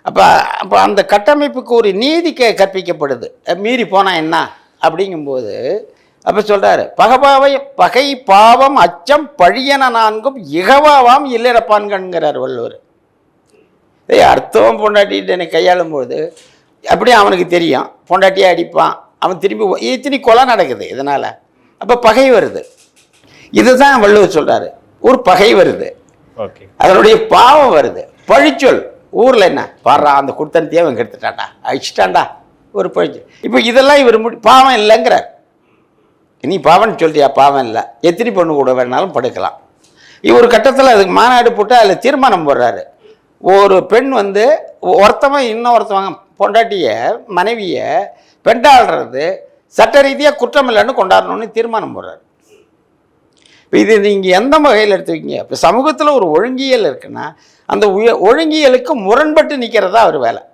அப்போ அப்போ அந்த கட்டமைப்புக்கு ஒரு நீதி கற்பிக்கப்படுது. மீறி போனால் என்ன அப்படிங்கும்போது அப்போ சொல்கிறாரு, பகை பாவம் அச்சம் பழியன நான்கும் இகவாவாம் இல்லிறப்பான்கிறார் வள்ளுவர். அர்த்தம் பொண்டாட்டிட்டு என்னை கையாளும் போது அப்படியே அவனுக்கு தெரியும், பொண்டாட்டியே அடிப்பான், அவன் திரும்பி இத்தனி கொலை நடக்குது இதனால். அப்போ பகை வருது. இதுதான் வள்ளுவர் சொல்கிறாரு, ஒரு பகை வருது, அதனுடைய பாவம் வருது, பழிச்சொல். ஊரில் என்ன பாடுறா, அந்த குடுத்தனத்தையே அவன் கெடுத்துட்டான்டா, அழிச்சிட்டான்டா, ஒரு பழிச்சொல். இப்போ இதெல்லாம் இவர் பாவம் இல்லைங்கிறார். நீ பாவம்னு சொல்றியா? பாவம் இல்லை, எத்தனை பொண்ணு கூட வேணாலும் படுக்கலாம். ஒரு கட்டத்தில் அதுக்கு மாநாடு போட்டு அதில் தீர்மானம் போடுறாரு. ஒரு பெண் வந்து ஒருத்தவன் இன்னொருத்தவங்க பொண்டாட்டிய மனைவியை பெண்டாடுறது சட்ட ரீதியாக குற்றம் இல்லைன்னு கொண்டாடணும்னு தீர்மானம் போடுறாரு. இப்போ இது நீங்கள் எந்த வகையில் எடுத்துக்கிங்க? இப்போ சமூகத்தில் ஒரு ஒழுங்கியல் இருக்குன்னா அந்த ஒழுங்கியலுக்கு முரண்பட்டு நிற்கிறதா அவர் வேலை.